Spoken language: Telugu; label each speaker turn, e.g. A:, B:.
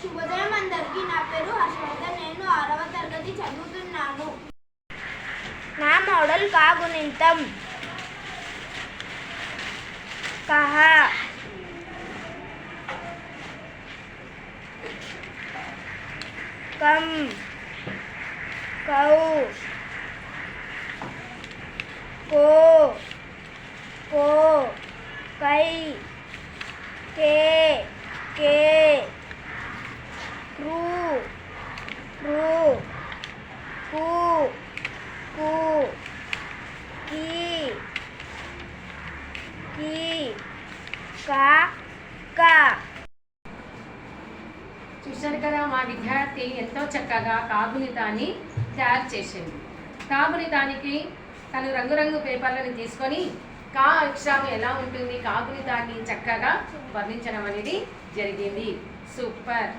A: శుభోదయం అందరికీ. నా పేరు హర్షవర్ధన్. నేను 6వ తరగతి చదువుతున్నాను. నా మోడల్ కాగుణింతం. కహ, కం, కౌ, కో, కో, కై, కే, కే, క్రూ, క్రూ, కు, కు, కీ, కీ, కా, కా.
B: చూశారు కదా, మా విద్యార్థి ఎంతో చక్కగా కాగుణితాన్ని తయారు చేసింది. కాగుణితానికి తను రంగురంగు పేపర్లను తీసుకొని కా అక్షరం ఎలా ఉంటుంది, కాగుణితాన్ని చక్కగా వర్ణించడం అనేది జరిగింది. సూపర్.